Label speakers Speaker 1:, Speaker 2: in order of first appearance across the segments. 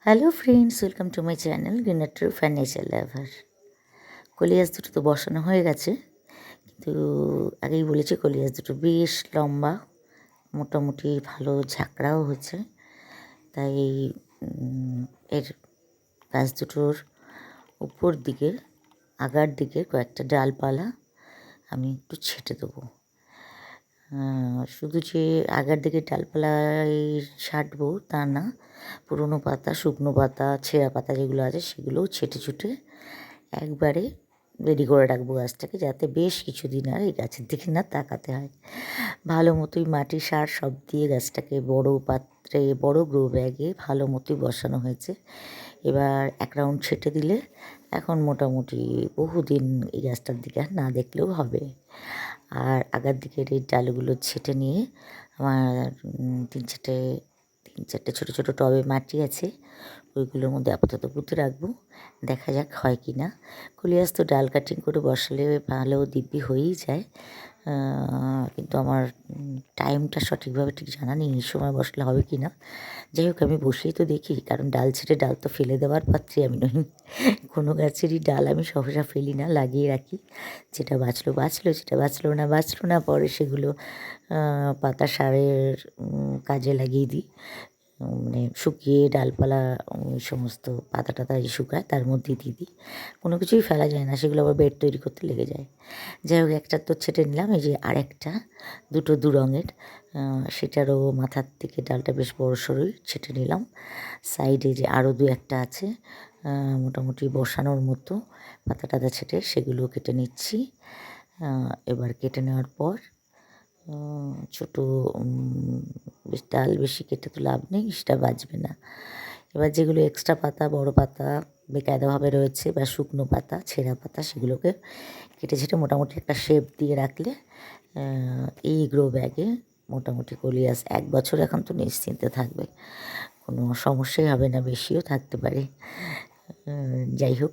Speaker 1: Hello friends, welcome to my channel greener ট্রুফ and nature lover. Coleus দুটো তো বসানো হয়ে গেছে, কিন্তু আগেই বলেছি কলিয়াস দুটো বেশ লম্বা, মোটামুটি ভালো ঝাঁকড়াও হচ্ছে। তাই এর গাছ দুটোর উপর দিকে আগার দিকে কয়েকটা ডালপালা আমি একটু ছেটে দেবো। শুধু যে আগার দিকে ডালপালায় ছাঁটবো তা না, পুরনো পাতা, শুকনো পাতা, ছেঁড়া পাতা যেগুলো আছে সেগুলোও ছেটে ছুটে একবারে রেডি করে রাখবো গাছটাকে, যাতে বেশ কিছুদিন আর এই গাছের দিকে না তাকাতে হয়। ভালো মতোই মাটি, সার সব দিয়ে গাছটাকে বড় পাত্রে, বড় গ্রো ব্যাগে ভালো মতোই বসানো হয়েছে। এবার এক রাউন্ড ছেটে দিলে এখন মোটামুটি বহুদিন এই গাছটার দিকে আর না দেখলেও হবে। আর আগার দিকের এই ডালগুলো ছেটে নিয়ে আমার তিন চারটে ছোটো ছোটো টবে মাটি আছে, ওইগুলোর মধ্যে আপাতত পুঁতে রাখবো, দেখা যাক হয় কি না। কলিয়াস তো ডাল কাটিং করে বসালে ভালো দিব্যি হয়েই যায়, কিন্তু আমার টাইমটা সঠিকভাবে ঠিক জানা নেই এই সময় বসলে হবে কি না। যাই হোক, আমি বসেই তো দেখি, কারণ ডাল ছেড়ে ডাল তো ফেলে দেওয়ার পাত্রী আমি নই। কোনো গাছেরই ডাল আমি সহসা ফেলি না, লাগিয়ে রাখি। যেটা বাঁচলো বাঁচলো, যেটা বাঁচলো না, পরে সেগুলো পাতা সারের কাজে লাগিয়ে দিই। মানে শুকিয়ে ডালপালা সমস্ত পাতা টাতা শুকায় তার মধ্যে দিয়ে দিই। কোনো কিছুই ফেলা যায় না, সেগুলো আবার বেড তৈরি করতে লেগে যায়। যাই হোক, একটা তো ছেটে নিলাম, এই যে আরেকটা দু রঙের, সেটারও মাথার থেকে ডালটা বেশ বড় সড়োই ছেটে নিলাম। সাইডে যে আরও দু একটা আছে মোটামুটি বসানোর মতো পাতা টাতা ছেটে, সেগুলো কেটে নিচ্ছি। এবার কেটে নেওয়ার পর ছোটো বেশ ডাল বেশি কেটে তো লাভ নেই, সেটা বাঁচবে না। এবার যেগুলো এক্সট্রা পাতা, বড় পাতা বেকায়দাভাবে রয়েছে বা শুকনো পাতা, ছেঁড়া পাতা, সেগুলোকে কেটে ছেটে মোটামুটি একটা শেপ দিয়ে রাখলে এই গ্রো ব্যাগে মোটামুটি কলিয়াস 1 বছর এখন তো নিশ্চিন্তে থাকবে, কোনো সমস্যাই হবে না, বেশিও থাকতে পারে। যাই হোক,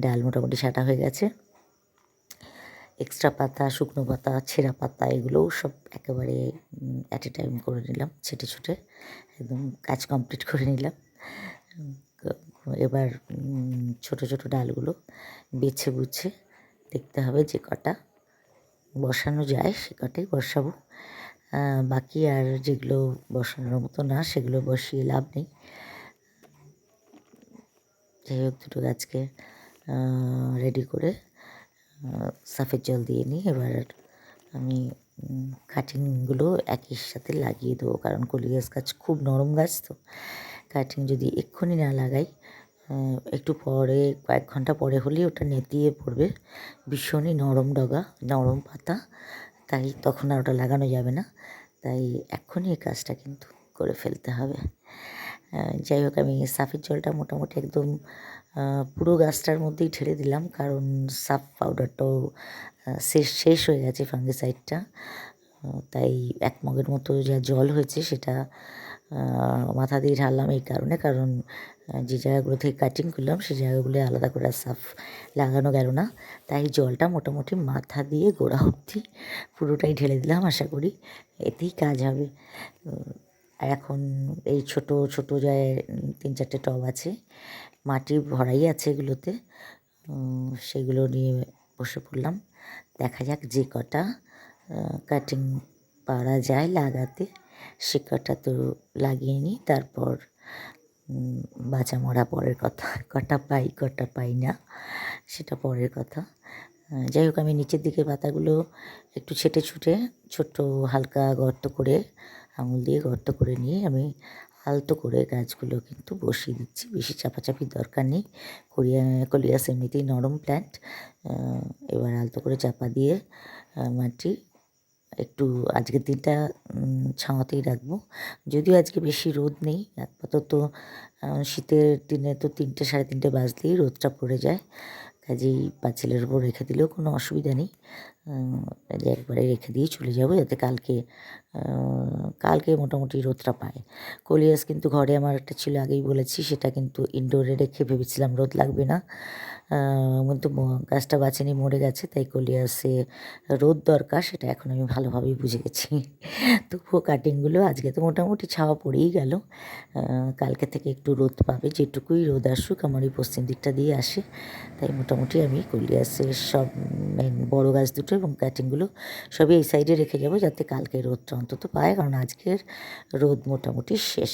Speaker 1: ডাল মোটামুটি ছাঁটা হয়ে গেছে। এক্সট্রা পাতা, শুকনো পাতা, ছেঁড়া পাতা এগুলোও সব একেবারে অ্যাট এ টাইম করে নিলাম, ছেটে ছুটে একদম কাজ কমপ্লিট করে নিলাম। এবার ছোট ছোট ডালগুলো বেছে বুছে দেখতে হবে যে কটা বসানো যায় সে কটাই বসাবো। বাকি আর যেগুলো বসানোর মতো না সেগুলো বসিয়ে লাভ নেই। যাই হোক, দুটো গাছকে রেডি করে সাফের জল দিয়ে নিই। এবার আমি কাটিংগুলো একই সাথে লাগিয়ে দেবো, কারণ কলিয়াস গাছ খুব নরম গাছ, তো কাটিং যদি এক্ষুনি না লাগাই, একটু পরে, কয়েক ঘন্টা পরে হলেই ওটা নেতিয়ে পড়বে। ভীষণই নরম ডগা, নরম পাতা, তাই তখন আর ওটা লাগানো যাবে না। তাই এক্ষুনি এই কাজটা কিন্তু করে ফেলতে হবে। যাই হোক, আমি সাফের জলটা মোটামুটি একদম পুরো গাছটার মধ্যেই ঢেলে দিলাম, কারণ সাফ পাউডারটাও শেষ হয়ে গেছে, ফাঙ্গিসাইডটা। তাই 1 মগের মতো যা জল হয়েছে সেটা মাথা দিয়ে ঢাললাম এই কারণে, কারণ যে জায়গাগুলো থেকে কাটিং করলাম সেই জায়গাগুলো আলাদা করে সাফ লাগানো গেল না। তাই জলটা মোটামুটি মাথা দিয়ে গোড়া অবধি পুরোটাই ঢেলে দিলাম, আশা করি এতেই কাজ হবে। আর এখন এই ছোট ছোট যায় 3-4টে টব আছে, মাটি ভরাই আছে এগুলোতে, সেগুলো নিয়ে বসে পড়লাম। দেখা যাক যে কটা কাটিং পারা যায় লাগাতে, সে কটা তো লাগিয়ে নিই, তারপর বাঁচা মরা পরের কথা, কটা পাই না সেটা পরের কথা। যাই হোক, আমি নিচের দিকে পাতাগুলো একটু ছেটে ছুটে ছোট্ট হালকা গর্ত করে, আঙুল দিয়ে গর্ত করে নিয়ে আমি আলতো করে গাছগুলো কিন্তু বসিয়ে দিচ্ছি, বেশি চাপাচাপির দরকার নেই। কলিয়াস এমনিতেই নরম প্ল্যান্ট। এবার আলতো করে চাপা দিয়ে মাটি একটু আজকের দিনটা ছাওয়াতেই রাখবো। যদিও আজকে বেশি রোদ নেই আপাতত, শীতের দিনে তো 3টে 3:30 বাজলেই রোদটা পড়ে যায়, কাজেই পাঁচিলের ওপর রেখে দিলেও কোনো অসুবিধা নেই। এই যে একবারে রেখে দিয়ে চলে যাব, যাতে কালকে মোটামুটি রোদটা পায়। কলিয়াস কিন্তু ঘরে আমার একটা ছিল, আগেই বলেছি, সেটা কিন্তু ইনডোরে রেখে ভেবেছিলাম রোদ লাগবে না, কিন্তু গাছটা বাঁচেনি, মরে গেছে। তাই কলিয়াসে রোদ দরকার সেটা এখন আমি ভালোভাবেই বুঝে গেছি। তবুও কাটিংগুলো আজকে তো মোটামুটি ছাওয়া পড়েই গেল, কালকে থেকে একটু রোদ পাবে, যেটুকুই রোদ আসুক আমার এই পশ্চিম দিকটা দিয়ে আসে। তাই মোটামুটি আমি কলিয়াসের সব মেন বড়ো গাছ দুটো এবং কাটিংগুলো সবই এই সাইডে রেখে যাব, যাতে কালকে রোদটা অন্তত পায়, কারণ আজকের রোদ মোটামুটি শেষ।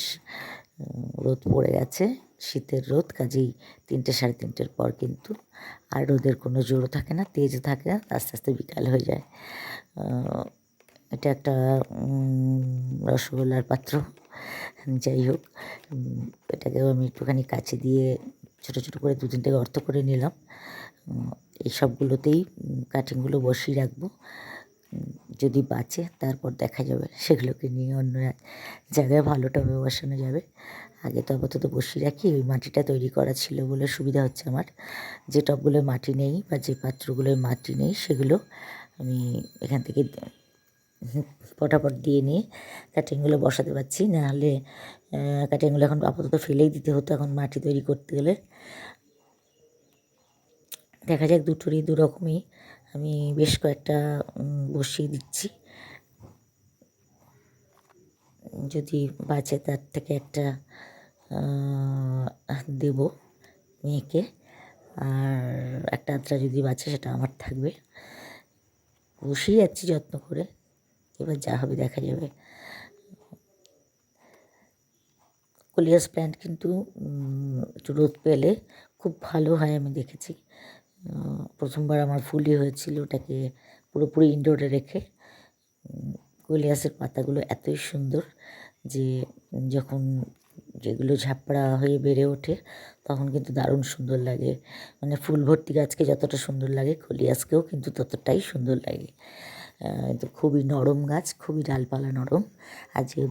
Speaker 1: রোদ পড়ে গেছে, শীতের রোদ, কাজেই 3টে 3:30 পর কিন্তু আর রোদের কোনো জোরও থাকে না, তেজ থাকে না, আস্তে আস্তে বিকাল হয়ে যায়। এটা একটা রসগোল্লার পাত্র, যাই হোক, এটাকেও আমি একটুখানি কাছে দিয়ে ছোটো ছোটো করে 2-3টে গর্ত করে নিলাম। এই সবগুলোতেই কাটিংগুলো বসিয়ে রাখবো, যদি বাঁচে তারপর দেখা যাবে, সেগুলোকে নিয়ে অন্য এক জায়গায় ভালো টবে বসানো যাবে। আগে তো আপাতত বসিয়ে রাখি, ওই মাটিটা তৈরি করা ছিল বলে সুবিধা হচ্ছে আমার। যে টবগুলোয় মাটি নেই বা যে পাত্রগুলোয় মাটি নেই সেগুলো আমি এখান থেকে পটাপট দিয়ে নিয়ে কাটিংগুলো বসাতে পারছি, নাহলে কাটিংগুলো এখন আপাতত ফেলেই দিতে হতো এখন মাটি তৈরি করতে গেলে। দেখা যাক, দুটোরই দুরকমই আমি বেশ কয়েকটা বসিয়ে দিচ্ছি, যদি বাঁচে তার থেকে একটা দেব মেয়েকে, আর একটা আধটা যদি বাঁচে সেটা আমার থাকবে। বসিয়ে যাচ্ছি যত্ন করে, এবার যা হবে দেখা যাবে। কলিয়াস প্ল্যান্ট কিন্তু একটু রোদ পেলে খুব ভালো হয়, আমি দেখেছি। প্রথমবার আমার ফুলই হয়েছিল ওটাকে পুরোপুরি ইনডোরে রেখে। কলিয়াসের পাতাগুলো এতই সুন্দর যে যখন যেগুলো ঝাপড়া হয়ে বেড়ে ওঠে তখন কিন্তু দারুণ সুন্দর লাগে, মানে ফুল ভর্তি গাছকে যতটা সুন্দর লাগে কলিয়াসকেও কিন্তু ততটাই সুন্দর লাগে। তো খুবই নরম গাছ, খুবই ডালপালা নরম। আজকে